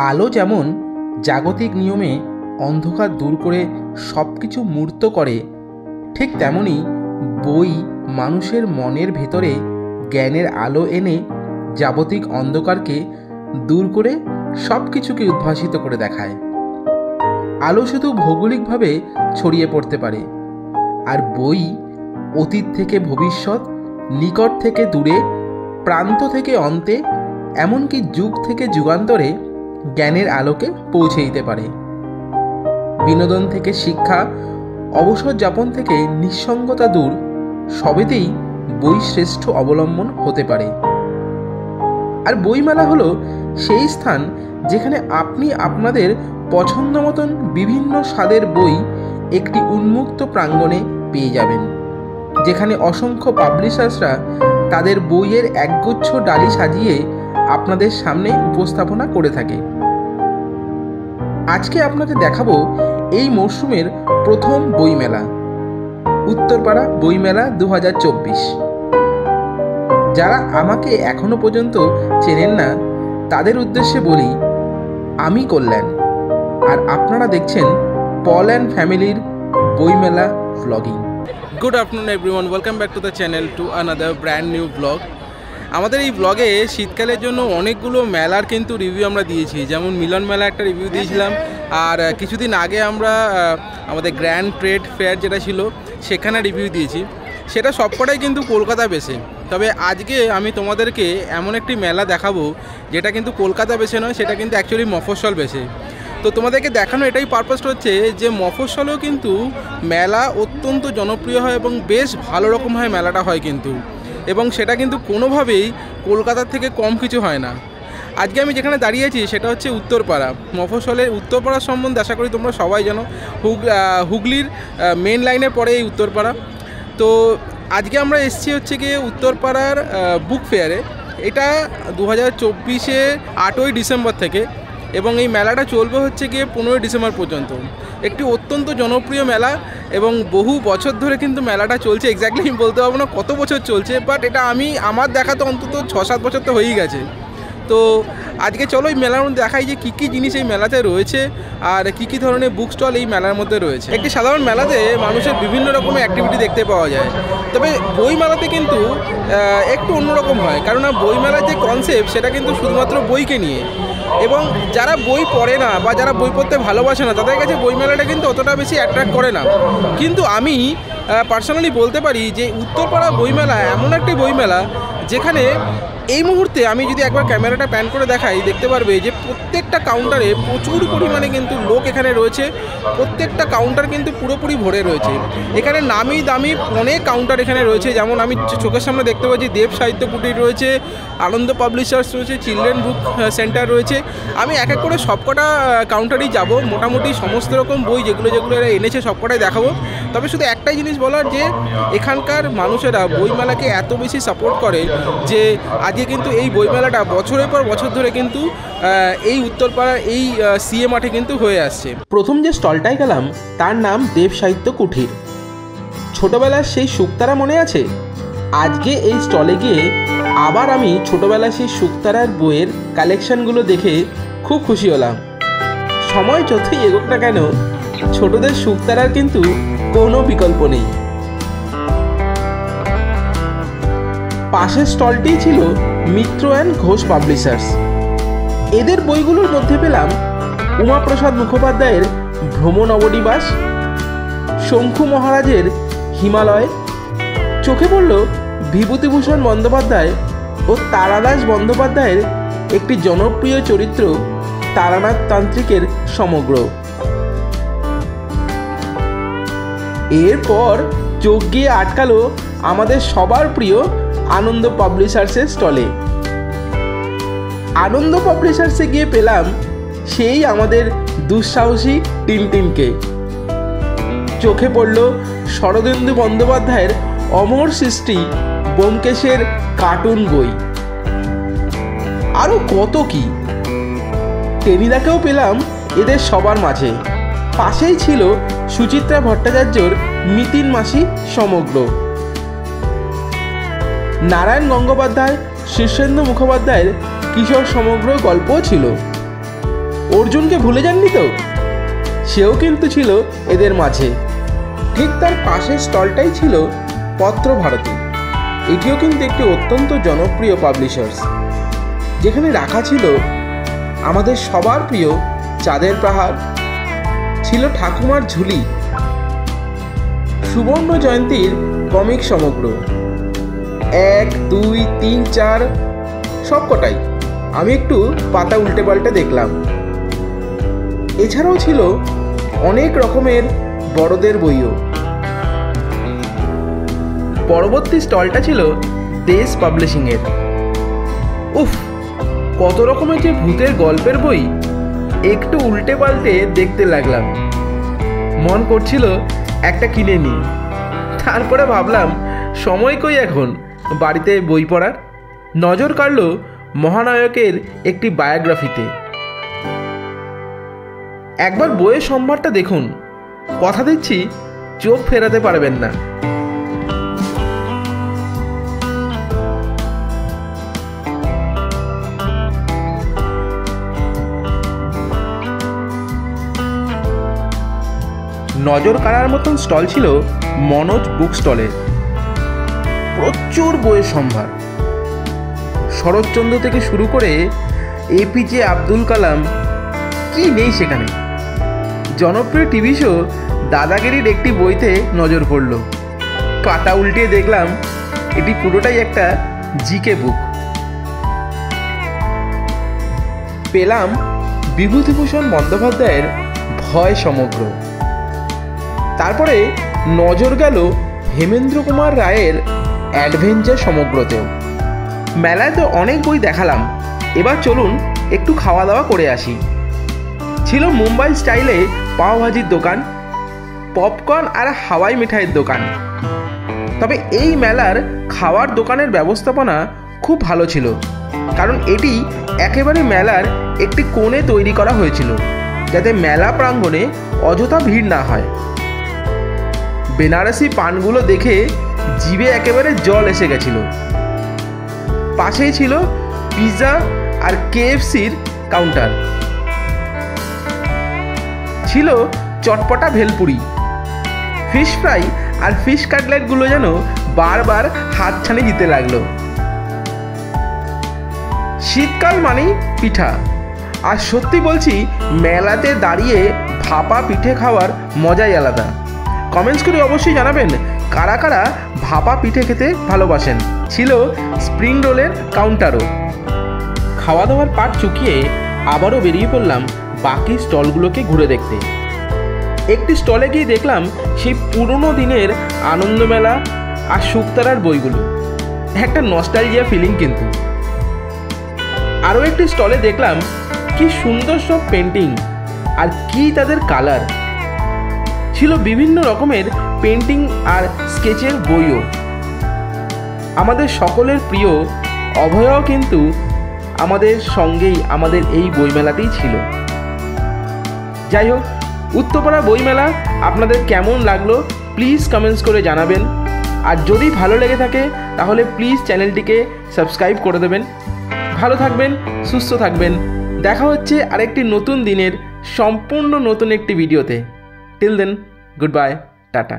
আলো যেমন জাগতিক নিয়মে অন্ধকার দূর করে সব কিছু মূর্ত করে, ঠিক তেমনি বই মানুষের মনের ভেতরে জ্ঞানের আলো এনে জাগতিক অন্ধকারকে দূর করে সব কিছুকে উদ্ভাসিত করে দেখায়। আলো শুধু ভৌগোলিকভাবে ছড়িয়ে পড়তে পারে, আর বই অতীত থেকে ভবিষ্যৎ, নিকট থেকে দূরে, প্রান্ত থেকে অন্তে, এমনকি যুগ থেকে যুগান্তরে জ্ঞানের আলোকে পৌঁছে দিতে পারে। বিনোদন থেকে শিক্ষা, অবসর যাপন থেকে নিঃসঙ্গতা দূর, সবেতেই বই শ্রেষ্ঠ অবলম্বন হতে পারে। আর বইমেলা হলো সেই স্থান যেখানে আপনি আপনাদের পছন্দ মতন বিভিন্ন স্বাদের বই একটি উন্মুক্ত প্রাঙ্গণে পেয়ে যাবেন, যেখানে অসংখ্য পাবলিশার্সরা তাদের বইয়ের একগুচ্ছ ডালি সাজিয়ে আপনাদের সামনে উপস্থাপনা করে থাকে। আজকে আপনাদের দেখাবো এই মরশুমের প্রথম বইমেলা, উত্তরপাড়া বইমেলা 2024। যারা আমাকে এখনো পর্যন্ত চেনেন না তাদের উদ্দেশ্যে বলি, আমি কল্যাণ, আর আপনারা দেখছেন পল অ্যান্ড ফ্যামিলির বইমেলা blogging. Good afternoon everyone, welcome back to the channel to another brand new blog. আমাদের এই ব্লগে শীতকালের জন্য অনেকগুলো মেলার কিন্তু রিভিউ আমরা দিয়েছি, যেমন মিলন মেলা একটা রিভিউ দিয়েছিলাম, আর কিছুদিন আগে আমরা আমাদের গ্র্যান্ড ট্রেড ফেয়ার যেটা ছিল সেখানে রিভিউ দিয়েছি। সেটা সবকটাই কিন্তু কলকাতা বেসে। তবে আজকে আমি তোমাদেরকে এমন একটি মেলা দেখাবো যেটা কিন্তু কলকাতা বেসে নয়, সেটা কিন্তু অ্যাকচুয়ালি মফস্বল বেসে। তো তোমাদেরকে দেখানো এটাই পারপাসটা হচ্ছে যে মফস্বলেও কিন্তু মেলা অত্যন্ত জনপ্রিয় হয় এবং বেশ ভালো রকমভাবে মেলাটা হয় কিন্তু, এবং সেটা কিন্তু কোনোভাবেই কলকাতার থেকে কম কিছু হয় না। আজকে আমি যেখানে দাঁড়িয়ে আছি সেটা হচ্ছে উত্তরপাড়া। মফস্বলের উত্তরপাড়ার সম্বন্ধে আশা করি তোমরা সবাই জানো, হুগলির মেন লাইনের পরে এই উত্তরপাড়া। তো আজকে আমরা এসেছি হচ্ছে গিয়ে উত্তরপাড়ার বুক ফেয়ারে। এটা 2024-এ 8ই ডিসেম্বর থেকে, এবং এই মেলাটা চলবে হচ্ছে গিয়ে 15ই ডিসেম্বর পর্যন্ত। একটি অত্যন্ত জনপ্রিয় মেলা এবং বহু বছর ধরে কিন্তু মেলাটা চলছে। এক্স্যাক্টলি আমি বলতে পারবো না কত বছর চলছে, বাট এটা আমার দেখা তো অন্তত 6-7 বছর তো হয়েই গেছে। তো আজকে চলো এই মেলার মধ্যে দেখাই যে কী কী জিনিস এই মেলাতে রয়েছে আর কী কী ধরনের বুক স্টল এই মেলার মধ্যে রয়েছে। একটি সাধারণ মেলাতে মানুষের বিভিন্ন রকমের অ্যাক্টিভিটি দেখতে পাওয়া যায়, তবে বই মেলাতে কিন্তু একটু অন্যরকম হয়, কারণ বই মেলার যে কনসেপ্ট সেটা কিন্তু শুধুমাত্র বইকে নিয়ে, এবং যারা বই পড়ে না বা যারা বই পড়তে ভালোবাসে না তাদের কাছে বই মেলাটা কিন্তু অতটা বেশি অ্যাট্রাক্ট করে না। কিন্তু আমি পার্সোনালি বলতে পারি যে উত্তরপাড়া বইমেলা এমন একটি বইমেলা যেখানে এই মুহূর্তে আমি যদি একবার ক্যামেরাটা প্যান করে দেখাই, দেখতে পারবে যে প্রত্যেকটা কাউন্টারে প্রচুর পরিমাণে কিন্তু লোক এখানে রয়েছে। প্রত্যেকটা কাউন্টার কিন্তু পুরোপুরি ভরে রয়েছে। এখানে নামি দামি অনেক কাউন্টার এখানে রয়েছে, যেমন আমি চোখের সামনে দেখতে পাচ্ছি দেব সাহিত্য কুটির রয়েছে, আনন্দ পাবলিশার্স রয়েছে, চিলড্রেন বুক সেন্টার রয়েছে। আমি এক এক করে সবকটা কাউন্টারেই যাব, মোটামুটি সমস্ত রকম বই যেগুলো এরা এনেছে সবকটাই দেখাবো। তবে শুধু একটাই জিনিস বলার, যে এখানকার মানুষেরা বইমেলাকে এত বেশি সাপোর্ট করে যে আজকে কিন্তু এই বইমেলাটা বছরের পর বছর ধরে কিন্তু এই উত্তরপাড়ার এই সিএ মাঠে কিন্তু হয়ে আসছে। প্রথম যে স্টলটায় গেলাম তার নাম দেব সাহিত্য কুঠির। ছোটবেলার সেই শুকতারা মনে আছে? আজকে এই স্টলে গিয়ে আবার আমি ছোটবেলার সেই শুকতারার বইয়ের কালেকশনগুলো দেখে খুব খুশি হলাম। সময় যতই এগোক না কেন, ছোটদের শুকতারার কিন্তু কোনো বিকল্প নেই। পাশের স্টলটি ছিল মিত্র অ্যান্ড ঘোষ পাবলিশার্স। এদের বইগুলোর মধ্যে পেলাম উমাপ্রসাদ মুখোপাধ্যায়ের ভ্রমণ অবনিবাস, শঙ্কু মহারাজের হিমালয়, চোখে পড়ল বিভূতিভূষণ বন্দ্যোপাধ্যায় ও তারাদাস বন্দ্যোপাধ্যায়ের একটি জনপ্রিয় চরিত্র তারানাথ তান্ত্রিকের সমগ্র। এরপর চোখ গিয়ে আটকালো আমাদের সবার প্রিয় আনন্দ পাবলিশার্সের স্টলে। আনন্দ পাবলিশার্সে গিয়ে পেলাম সেই আমাদের দুঃসাহসী টিনটিনকে। চোখে পড়ল শরদিন্দু বন্দ্যোপাধ্যায়ের অমর সৃষ্টি ব্যোমকেশের কার্টুন বই, আরও কত কি। টেনিদাকেও পেলাম এদের সবার মাঝে। পাশেই ছিল সুচিত্রা ভট্টাচার্যর মিতিন মাসি সমগ্র। নারায়ণ গঙ্গোপাধ্যায়, শীর্ষেন্দু মুখোপাধ্যায়ের কিশোর সমগ্র গল্পও ছিল। অর্জুনকে ভুলে যাননি তো? সেও কিন্তু ছিল এদের মাঝে। ঠিক তার পাশের স্টলটাই ছিল পত্রভারতী। এটিও কিন্তু একটি অত্যন্ত জনপ্রিয় পাবলিশার্স, যেখানে রাখা ছিল আমাদের সবার প্রিয় চাঁদের পাহাড়, ছিল ঠাকুমার ঝুলি, সুবর্ণ জয়ন্তীর কমিক সমগ্র 1, 2, 3, 4 সবকটাই আমি একটু পাতা উল্টে পাল্টে দেখলাম। এছাড়াও ছিল অনেক রকমের বড়দের বইও। পরবর্তী স্টলটা ছিল দেশ পাবলিশিংয়ের। উফ, কত রকমের যে ভূতের গল্পের বই একটু উল্টে পাল্টে দেখতে লাগলাম। মন করছিল একটা কিনে নিই, তারপরে ভাবলাম সময় কই এখন বাড়িতে বই পড়ার। নজর কাড়ল মহানায়কের একটি বায়োগ্রাফিতে। একবার বইয়ের সম্ভারটা দেখুন, কথা দিচ্ছি চোখ ফেরাতে পারবেন না। নজর কাড়ার মতন স্টল ছিল মনোজ বুক স্টলের। প্রচুর বইয়ের সম্ভার, শরৎচন্দ্র থেকে শুরু করে এপিজে আব্দুল কালাম, কি নেই সেখানে। জনপ্রিয় টিভি শো দাদাগিরির একটি বইতে নজর পড়ল। পাতা উল্টিয়ে দেখলাম এটি পুরোটাই একটা জিকে বুক। পেলাম বিভূতিভূষণ বন্দ্যোপাধ্যায়ের ভয় সমগ্র। তারপরে নজর গেল হেমেন্দ্র কুমার রায়ের অ্যাডভেঞ্চার সমগ্রতেও। মেলায় তো অনেক বই দেখালাম, এবার চলুন একটু খাওয়া দাওয়া করে আসি। ছিল মুম্বাই স্টাইলে পাওভাজির দোকান, পপকর্ন আর হাওয়াই মিঠাইয়ের দোকান। তবে এই মেলার খাওয়ার দোকানের ব্যবস্থাপনা খুব ভালো ছিল, কারণ এটি একেবারে মেলার একটি কোণে তৈরি করা হয়েছিল, যাতে মেলা প্রাঙ্গণে অযথা ভিড় না হয়। বেনারসি পানগুলো দেখে জিভে একেবারে জল এসে গেছিল। পাশেই ছিল পিৎজা আর কেএফসির কাউন্টার। ছিল চটপটা ভেলপুরি, ফিশ ফ্রাই আর ফিশ কাটলেটগুলো যেন বারবার হাতছানি দিতে লাগলো। শীতকাল মানেই পিঠা, আর সত্যি বলছি মেলাতে দাঁড়িয়ে ভাপা পিঠে খাওয়ার মজাই আলাদা। কমেন্টস করে অবশ্যই জানাবেন কারা কারা ভাপা পিঠে খেতে ভালোবাসেন। ছিল স্প্রিং রোলের কাউন্টারও। খাওয়া দাওয়ার পাট চুকিয়ে আবারও বেরিয়ে পড়লাম বাকি স্টলগুলোকে ঘুরে দেখতে। একটি স্টলে গিয়ে দেখলাম সেই পুরনো দিনের আনন্দমেলা আর শুকতারার বইগুলো, একটা নস্টালজিয়া ফিলিং কিন্তু। আরও একটি স্টলে দেখলাম কি সুন্দর সব পেন্টিং, আর কি তাদের কালার। ছিল বিভিন্ন রকমের পেন্টিং আর স্কেচের বইও। আমাদের সকলের প্রিয় অভয়ও কিন্তু আমাদের সঙ্গেই আমাদের এই বইমেলাতেই ছিল। যাই হোক, উত্তরপাড়া বইমেলা আপনাদের কেমন লাগলো প্লিজ কমেন্টস করে জানাবেন। আর যদি ভালো লেগে থাকে তাহলে প্লিজ চ্যানেলটিকে সাবস্ক্রাইব করে দেবেন। ভালো থাকবেন, সুস্থ থাকবেন। দেখা হচ্ছে আরেকটি নতুন দিনের সম্পূর্ণ নতুন একটি ভিডিওতে। Till then, good bye, tata.